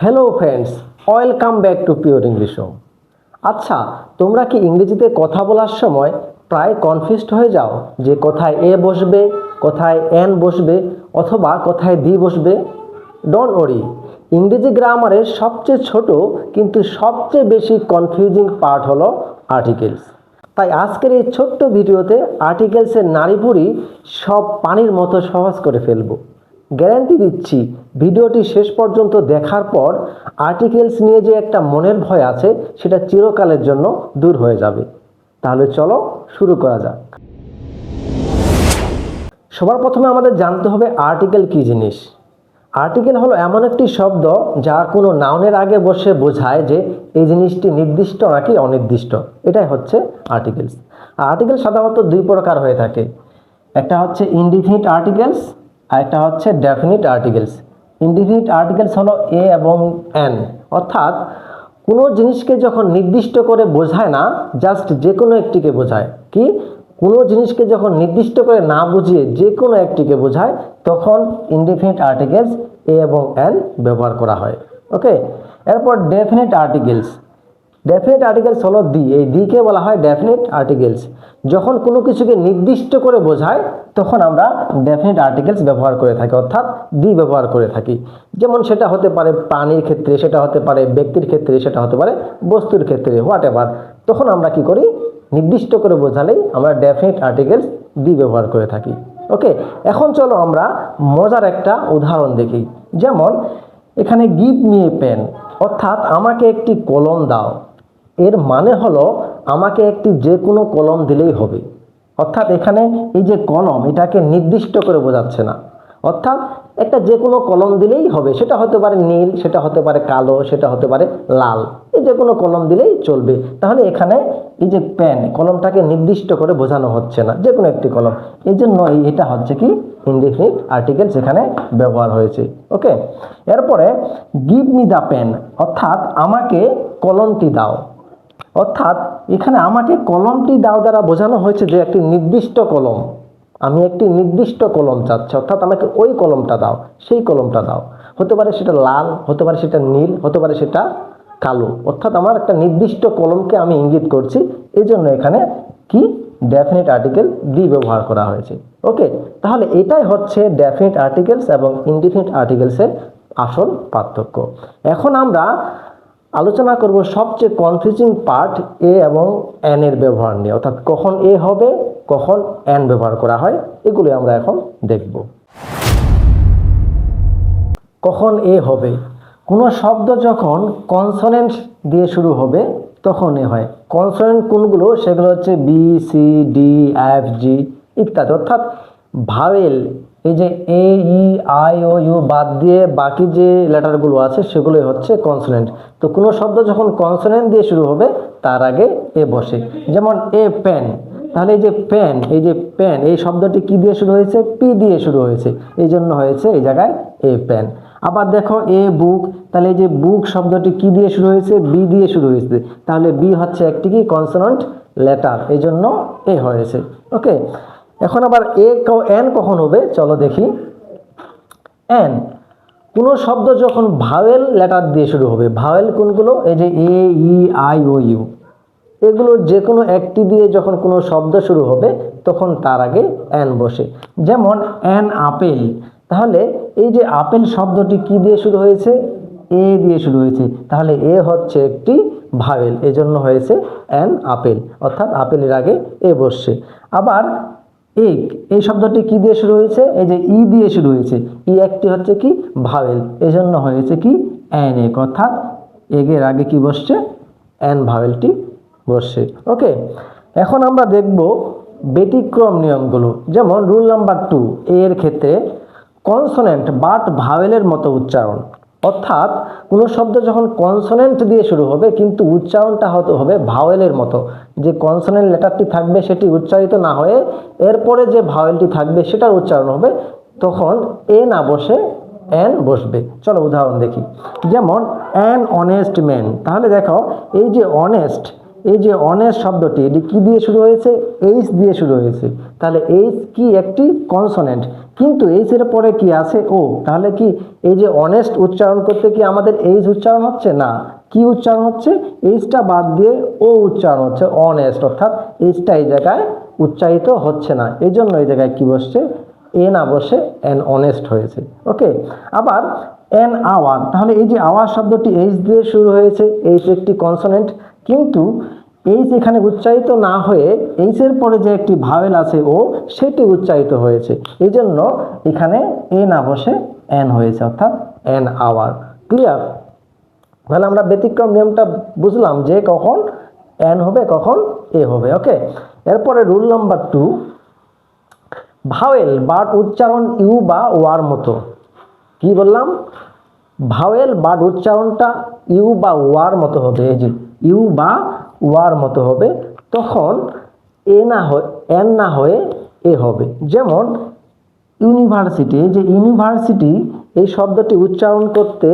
Hello friends, welcome back to pure English home. আচ্ছা, তোমরা কি ইংরেজিতে কথা বলার সময় প্রায় কনফিউজড হয়ে যাও যে কোথায় এ বসবে, কোথায় এন বসবে, অথবা কোথায় দি বসবে? ডোন্ট ওরি, ইংরেজি গ্রামারের সবচেয়ে ছোট কিন্তু সবচেয়ে বেশি কনফিউজিং পার্ট হলো আর্টিকেলস। তাই আজকের এই ছোট্ট ভিডিওতে আর্টিকেলসের নাড়িভুড়ি সব পানির মতো সহজ করে ফেলবো। গ্যারান্টি দিচ্ছি, ভিডিওটি শেষ পর্যন্ত দেখার পর আর্টিকেলস নিয়ে যে একটা মনের ভয় আছে সেটা চিরকালের জন্য দূর হয়ে যাবে। তাহলে চলো শুরু করা যাক। সবার প্রথমে আমাদের জানতে হবে আর্টিকেল কী জিনিস। আর্টিকেল হলো এমন একটি শব্দ যা কোনো নাউনের আগে বসে বোঝায় যে এই জিনিসটি নির্দিষ্ট নাকি অনির্দিষ্ট। এটাই হচ্ছে আর্টিকেলস। আর্টিকেল সাধারণত দুই প্রকার হয়ে থাকে, একটা হচ্ছে ইনডিফিনিট আর্টিকেলস আর একটা হচ্ছে ডেফিনিট আর্টিকেলস। ইনডিফিনিট আর্টিকেলস হলো এ এবং এন, অর্থাৎ কোনো জিনিসকে যখন নির্দিষ্ট করে বোঝায় না, জাস্ট যে কোনো একটিকে বোঝায়। কি, কোনো জিনিসকে যখন নির্দিষ্ট করে না বুঝিয়ে যে কোনো একটিকে বোঝায় তখন ইনডিফিনিট আর্টিকেলস এ এবং এন ব্যবহার করা হয়। ওকে, এরপর ডেফিনিট আর্টিকেলস। ডেফিনিট আর্টিকেলস হলো দি, এই দিকে বলা হয় ডেফিনিট আর্টিকেলস। যখন কোনো কিছুকে নির্দিষ্ট করে বোঝায় তখন আমরা ডেফিনিট আর্টিকেলস ব্যবহার করে থাকি, অর্থাৎ দি ব্যবহার করে থাকি। যেমন সেটা হতে পারে প্রাণীর ক্ষেত্রে, সেটা হতে পারে ব্যক্তির ক্ষেত্রে, সেটা হতে পারে বস্তুর ক্ষেত্রে, হোয়াট এভার। তখন আমরা কি করি, নির্দিষ্ট করে বোঝালেই আমরা ডেফিনিট আর্টিকেলস দি ব্যবহার করে থাকি। ওকে, এখন চলো আমরা মজার একটা উদাহরণ দেখি। যেমন এখানে গিভ মি এ পেন, অর্থাৎ আমাকে একটি কলম দাও। এর মানে হলো আমাকে একটি যে কোনো কলম দিলেই হবে। অর্থাৎ এখানে এই যে কলম, এটাকে নির্দিষ্ট করে বোঝাচ্ছে না, অর্থাৎ একটা যে কোনো কলম দিলেই হবে। সেটা হতে পারে নীল, সেটা হতে পারে কালো, সেটা হতে পারে লাল, এই যে কোনো কলম দিলেই চলবে। তাহলে এখানে এই যে পেন, কলমটাকে নির্দিষ্ট করে বোঝানো হচ্ছে না, যে কোনো একটি কলম। এই জন্য এটা হচ্ছে কি ইনডিফিনিট আর্টিকেলস এখানে ব্যবহার হয়েছে। ওকে, এরপরে গিভ মি দ্য পেন, অর্থাৎ আমাকে কলমটি দাও। অর্থাৎ এখানে আমাকে কলমটি দাও দ্বারা বোঝানো হয়েছে যে একটি নির্দিষ্ট কলম, আমি একটি নির্দিষ্ট কলম চাচ্ছি, অর্থাৎ আমাকে ওই কলমটা দাও, সেই কলমটা দাও। হতে পারে সেটা লাল, হতে পারে সেটা নীল, হতে পারে সেটা কালো, অর্থাৎ আমার একটা নির্দিষ্ট কলমকে আমি ইঙ্গিত করছি। এই জন্য এখানে কি ডেফিনিট আর্টিকেল দি ব্যবহার করা হয়েছে। ওকে, তাহলে এটাই হচ্ছে ডেফিনিট আর্টিকেলস এবং ইনডিফিনিট আর্টিকেলসের আসল পার্থক্য। এখন আমরা আলোচনা করব সবচেয়ে কনফিউজিং পার্ট এ এবং এন এর ব্যবহার নিয়ে, অর্থাৎ কখন এ হবে, কখন এন ব্যবহার করা হয়, এগুলো আমরা এখন দেখব। কখন এ হবে, কোনো শব্দ যখন কনসোনেন্ট দিয়ে শুরু হবে তখন এ হয়। কনসোনেন্ট কোনগুলো, সেগুলো হচ্ছে বি, সি, ডি, এফ, জি ইত্যাদি, অর্থাৎ ভাওয়েল। এই যে এ, ই, আই, ও, ইউ বাদ দিয়ে বাকি যে লেটারগুলো আছে সেগুলোই হচ্ছে কনসোনেন্ট। তো কোনো শব্দ যখন কনসোনেন্ট দিয়ে শুরু হবে তার আগে এ বসে। যেমন এ পেন, তাহলে এই যে পেন, এই যে পেন, এই শব্দটি কি দিয়ে শুরু হয়েছে, পি দিয়ে শুরু হয়েছে, এই জন্য হয়েছে এই জায়গায় এ পেন। আবার দেখো এ বুক, তাহলে এই যে বুক শব্দটি কি দিয়ে শুরু হয়েছে, বি দিয়ে শুরু হয়েছে, তাহলে বি হচ্ছে একটি কি কনসোনেন্ট লেটার, এই জন্য এ হয়েছে। ওকে, এখন আবার এন কখন হবে চলো দেখি। এন, কোনো শব্দ যখন ভাওয়েল লেটার দিয়ে শুরু হবে। ভাওয়েল কোনগুলো, এই যে এ, ই, আই, ও, ইউ, এগুলোর যে কোনো একটি দিয়ে যখন কোনো শব্দ শুরু হবে তখন তার আগে এন বসে। যেমন এন আপেল, তাহলে এই যে আপেল শব্দটি কি দিয়ে শুরু হয়েছে, এ দিয়ে শুরু হয়েছে, তাহলে এ হচ্ছে একটি ভাওয়েল, এজন্য হয়েছে এন আপেল, অর্থাৎ আপেলের আগে এ বসছে। আবার এক, এই শব্দটি কি দিয়ে শুরু হয়েছে, এই যে ই দিয়ে শুরু হয়েছে, ই একটি হচ্ছে কি ভাওয়েল, এজন্য হয়েছে কি এন এক, অর্থাৎ এগের আগে কি বসছে, এন ভাওয়েলটি বসছে। ওকে, এখন আমরা দেখব ব্যতিক্রম নিয়মগুলো। যেমন রুল নাম্বার 2, এর ক্ষেত্রে কনসোনেন্ট বাট ভাওয়েলের মতো উচ্চারণ, অর্থাৎ কোনো শব্দ যখন কনসোনেন্ট দিয়ে শুরু হবে কিন্তু উচ্চারণটা হতে হবে ভাওয়েলের মতো। যে কনসোনেন্ট লেটারটি থাকবে সেটি উচ্চারিত না হয়ে এরপরে যে ভাওয়েলটি থাকবে সেটার উচ্চারণ হবে, তখন এ না বসে এন বসবে। চলো উদাহরণ দেখি। যেমন অ্যান অনেস্ট ম্যান, তাহলে দেখো এই যে অনেস্ট, এই যে অনেস্ট শব্দটি এটি কি দিয়ে শুরু হয়েছে? এইচ দিয়ে শুরু হয়েছে। তাহলে এইচ কি একটি কনসোনেন্ট, কিন্তু এইচ এর পরে কি আছে? ও। তাহলে কি এই যে অনেস্ট উচ্চারণ করতে কি আমাদের এইচ উচ্চারণ হচ্ছে না? কি উচ্চারণ হচ্ছে? এইচটা বাদ দিয়ে ও উচ্চারণ হচ্ছে, অনেস্ট। অর্থাৎ এইচটা এই জায়গায় উচ্চারিত হচ্ছে না, এই জন্য এই জায়গায় কি বসছে? এ না বসে এন অনেস্ট হয়েছে। ওকে। আবার এন আওয়ার, তাহলে এই যে আওয়ার শব্দটি এইচ দিয়ে শুরু হয়েছে, এইচ একটি কনসোনেন্ট, কিন্তু এইচ এখানে উচ্চারিত না হয়ে এইচ এর পরে যে একটি ভাওয়েল আছে ও, সেটি উচ্চারিত হয়েছে, এই জন্য এখানে এ না বসে এন হয়েছে, অর্থাৎ এন আওয়ার। ক্লিয়ার? তাহলে আমরা ব্যতিক্রম নিয়মটা বুঝলাম যে কখন এন হবে, কখন এ হবে। ওকে। এরপরে রুল নাম্বার 2, ভাওয়েল বাট উচ্চারণ ইউ বা ওয়ার মতো। কি বললাম? ভাওয়েল বাট উচ্চারণটা ইউ বা ওয়ার মতো হবে। এই যে ইউ বা ওয়ার মতো হবে, তখন এ না হয়ে এন না হয়ে এ হবে। যেমন ইউনিভার্সিটি, এই যে ইউনিভার্সিটি এই শব্দটি উচ্চারণ করতে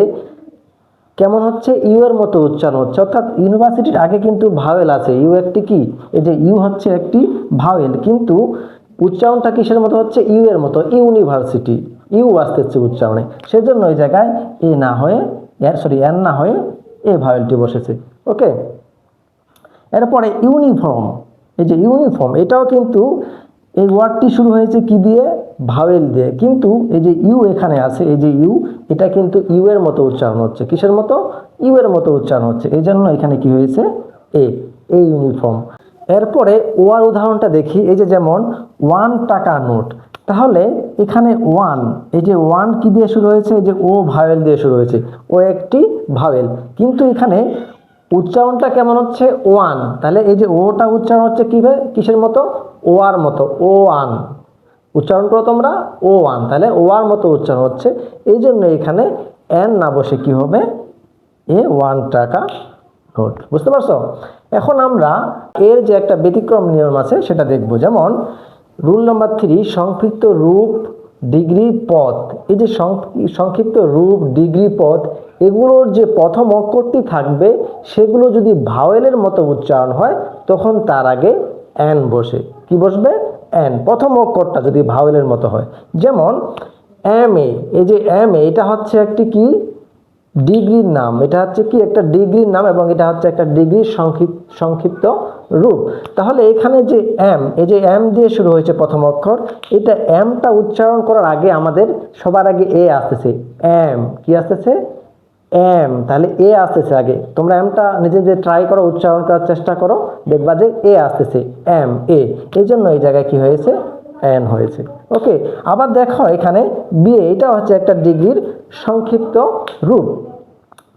কেমন হচ্ছে? ইউ এর মতো উচ্চারণ হচ্ছে, অর্থাৎ ইউনিভার্সিটির আগে কিন্তু ভাওয়েল আছে। ইউ একটি কি? এই যে ইউ হচ্ছে একটি ভাওয়েল, কিন্তু উচ্চারণটা কিসের মতো হচ্ছে? ইউ এর মতো। ইউনিভার্সিটি, ইউ আসতেছে উচ্চারণে, সেজন্য ওই জায়গায় এ না হয়ে এন না হয়ে এ ভাওয়েলটি বসেছে। ওকে। এরপরে ইউনিফর্ম, এই যে ইউনিফর্ম, এটাও কিন্তু এই ওয়ার্ডটি শুরু হয়েছে কি দিয়ে? ভাওয়েল দিয়ে, কিন্তু এই যে ইউ এখানে আছে, এই যে ইউ, এটা কিন্তু ইউ এর মতো উচ্চারণ হচ্ছে। কিসের মতো? ইউ এর মতো উচ্চারণ হচ্ছে, এই জন্য এখানে কি হয়েছে? এ, এই ইউনিফর্ম। এরপরে ওয়ার উদাহরণটা দেখি। এই যে যেমন 1 টাকা নোট, তাহলে এখানে ওয়ান, এই যে ওয়ান কি দিয়ে শুরু হয়েছে? এই যে ও ভাওয়েল দিয়ে শুরু হয়েছে, ও একটি ভাওয়েল, কিন্তু এখানে উচ্চারণটা কেমন হচ্ছে? ওয়ান। তাহলে এই যে ওটা উচ্চারণ হচ্ছে কিসের মতো? ওয়ার মতো। ও ওয়ান উচ্চারণ করো তোমরা, ও ওয়ান, তাহলে ওয়ার মতো উচ্চারণ হচ্ছে, এই জন্য এখানে এন না বসে কি হবে? এ 1 টাকা নোট। বুঝতে পারছো? এখন আমরা এর যে একটা ব্যতিক্রম নিয়ম আছে সেটা দেখব। যেমন রুল নাম্বার 3, সংক্ষিপ্ত রূপ, ডিগ্রি, পদ। এই যে সংক্ষিপ্ত রূপ, ডিগ্রি, পদ, এগুলোর যে প্রথম অক্ষরটি থাকবে সেগুলো যদি ভাওয়েলের মতো উচ্চারণ হয় তখন তার আগে এন বসে। কি বসবে? এন। প্রথম অক্ষরটা যদি ভাওয়েলের মতো হয়, যেমন এম এ, এই যে এম এ, এটা হচ্ছে একটি কি? ডিগ্রির নাম। এটা হচ্ছে কি? একটা ডিগ্রির নাম, এবং এটা হচ্ছে একটা ডিগ্রির সংক্ষিপ্ত রূপ। তাহলে এখানে যে এম, এই যে এম দিয়ে শুরু হয়েছে প্রথম অক্ষর, এটা এমটা উচ্চারণ করার আগে আমাদের সবার আগে এ আসতেছে। এম কি আসতেছে? এম। তাহলে এ আসতেছে আগে। তোমরা এমটা নিজে ট্রাই করো, উচ্চারণ করার চেষ্টা করো, দেখবা যে এ আসতেছে, এম, এ। এই জন্য এই জায়গায় কি হয়েছে? এন হয়েছে। ওকে। আবার দেখো এখানে বিএ, এটা হচ্ছে একটা ডিগ্রির সংক্ষিপ্ত রূপ।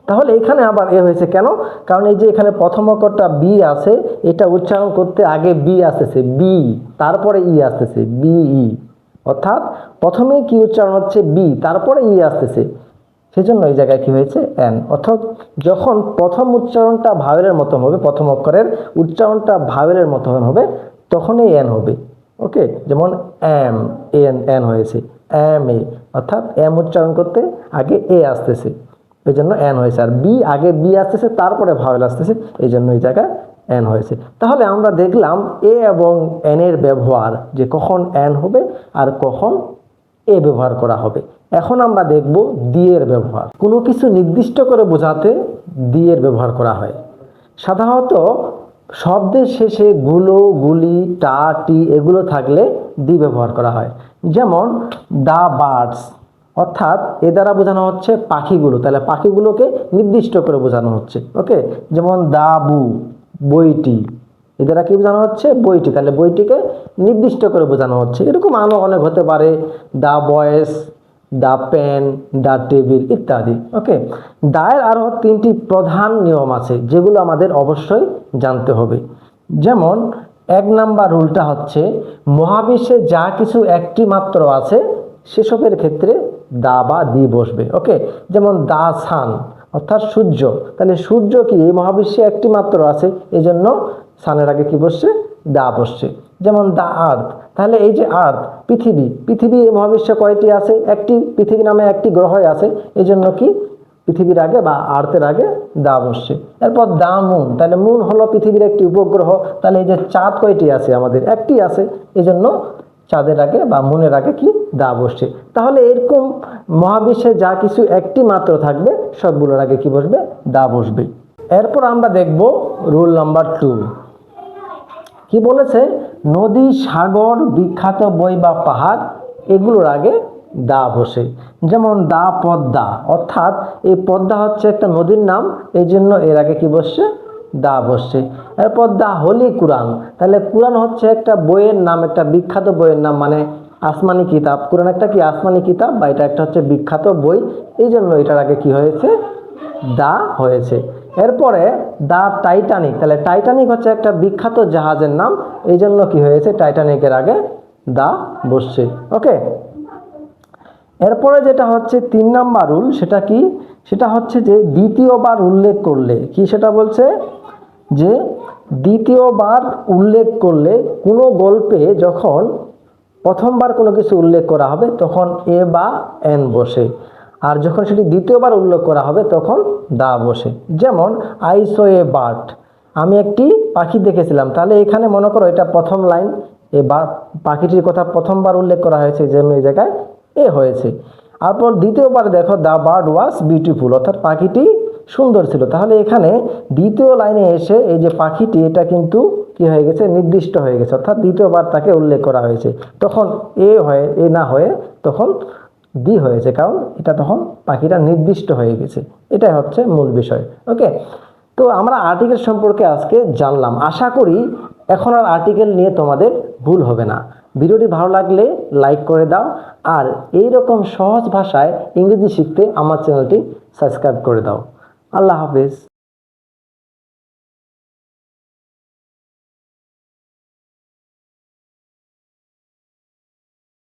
তাহলে এখানে আবার এ হয়েছে কেন? কারণ এই যে এখানে প্রথম অক্ষরটা বি আছে, এটা উচ্চারণ করতে আগে বি আসতেছে, বি, তারপরে ই আসতেছে, বিই। অর্থাৎ প্রথমে কি উচ্চারণ হচ্ছে? বি, তারপরে ই আসতেছে, সেজন্য এই জায়গায় কি হয়েছে? এন। অর্থাৎ যখন প্রথম উচ্চারণটা ভাওয়েলের মতো হবে, প্রথম অক্ষরের উচ্চারণটা ভাওয়েলের মতো হবে, তখনই এন হবে। ওকে। যেমন এম, এন, এন হয়েছে। এম এ, অর্থাৎ এম উচ্চারণ করতে আগে এ আসতেছে, এই জন্য এন হয়েছে। আর বি, আগে বি আসতেছে তারপরে ভাওয়েল আসতেছে, এই জন্য এই জায়গায় এন হয়েছে। তাহলে আমরা দেখলাম এ এবং এন এর ব্যবহার, যে কখন এন হবে আর কখন এ ব্যবহার করা হবে। এখন আমরা দেখব দিয়ের ব্যবহার। কোনো কিছু নির্দিষ্ট করে বোঝাতে দিয়ের ব্যবহার করা হয়। সাধারণত শব্দের শেষে গুলো, গুলি, টা, টি এগুলো থাকলে দি ব্যবহার করা হয়। যেমন দা বার্ডস, অর্থাৎ এ দ্বারা বোঝানো হচ্ছে পাখিগুলো, তাহলে পাখিগুলোকে নির্দিষ্ট করে বোঝানো হচ্ছে। ওকে। যেমন দা বু, বইটি, এ দ্বারা কি বোঝানো হচ্ছে? বইটি, তাহলে বইটিকে নির্দিষ্ট করে বোঝানো হচ্ছে। এরকম আরও অনেক হতে পারে, দা বয়েস, দা পেন, দা টেবিল ইত্যাদি। ওকে। দায়ের আরও 3টি প্রধান নিয়ম আছে যেগুলো আমাদের অবশ্যই জানতে হবে। যেমন 1 নাম্বার রুলটা হচ্ছে, মহাবিশ্বে যা কিছু একটি মাত্র আছে সেসবের ক্ষেত্রে দা বা দি বসবে। ওকে। যেমন দা সান, অর্থাৎ সূর্য, তাহলে সূর্য কি এই মহাবিশ্বে একটি মাত্র আছে, এই জন্য সানের আগে কি বসছে? দা বসছে। যেমন দা আর্থ, তাহলে এই যে আর্থ, পৃথিবী, পৃথিবী এই মহাবিশ্বে কয়টি আছে? একটি, পৃথিবী নামে একটি গ্রহই আছে, এই জন্য কি পৃথিবীর আগে বা আর্থের আগে দা বসছে। এরপর দা মুন, তাহলে মুন হলো পৃথিবীর একটি উপগ্রহ, তাহলে এই যে চাঁদ কয়টি আছে আমাদের, একটি আছে, এই জন্য চাঁদের আগে বা মুনের আগে কি দা বসছে। তাহলে এরকম মহাবিশ্বে যা কিছু একটি মাত্র থাকবে সবগুলোর আগে কি বসবে, দা বসবে। এরপর আমরা দেখব রুল নাম্বার 2। কি বলেছে, নদী, সাগর, বিখ্যাত বই বা পাহাড় এগুলোর আগে দা বসে। যেমন দা পদ্মা, অর্থাৎ এই পদ্মা হচ্ছে একটা নদীর নাম, এই জন্য এর আগে কি বসছে, দা বসছে। এরপর দা হোলি কুরআন, তাহলে কুরআন হচ্ছে একটা বইয়ের নাম, একটা বিখ্যাত বইয়ের নাম, মানে আসমানি কিতাব। কুরআন একটা কি আসমানি কিতাব, বা এটা একটা হচ্ছে বিখ্যাত বই, এই জন্য এটার আগে কি হয়েছে, দা হয়েছে। এরপরে দা টাইটানিক, তাহলে টাইটানিক হচ্ছে একটা বিখ্যাত জাহাজের নাম, এই জন্য কি হয়েছে, টাইটানিকের আগে দা বসছে। ওকে, এরপরে যেটা হচ্ছে 3 নাম্বার রুল, সেটা কি, সেটা হচ্ছে যে দ্বিতীয়বার উল্লেখ করলে, কি সেটা বলছে যে দ্বিতীয়বার উল্লেখ করলে কোনো গল্পে যখন প্রথমবার কোনো কিছু উল্লেখ করা হবে তখন এ বা এন বসে, আর যখন সেটি দ্বিতীয়বার উল্লেখ করা হবে তখন দা বসে। যেমন আই সো এ বার্ড, আমি একটি পাখি দেখেছিলাম, তাহলে এখানে মনে করো এটা প্রথম লাইন, এ বা পাখিটির কথা প্রথমবার উল্লেখ করা হয়েছে, এই জন্য এই জায়গায় এ হয়েছে। তারপর দ্বিতীয়বার দেখো দ্য বার্ড ওয়াজ বিউটিফুল, অর্থাৎ পাখিটি সুন্দর ছিল, তাহলে এখানে দ্বিতীয় লাইনে এসে এই যে পাখিটি, এটা কিন্তু কি হয়ে গেছে, নির্দিষ্ট হয়ে গেছে, অর্থাৎ দ্বিতীয়বার তাকে উল্লেখ করা হয়েছে, তখন এ হয়ে এ না হয়ে তখন দি হয়েছে, কারণ এটা তখন পাখিটা নির্দিষ্ট হয়ে গেছে। এটাই হচ্ছে মূল বিষয়। ওকে, তো আমরা আর্টিকেল সম্পর্কে আজকে জানলাম। আশা করি এখন আর আর্টিকেল নিয়ে তোমাদের ভুল হবে না। ভিডিওটি ভালো লাগলে লাইক করে দাও, আর এই রকম সহজ ভাষায় ইংরেজি শিখতে আমার চ্যানেলটি সাবস্ক্রাইব করে দাও। আল্লাহ হাফেজ।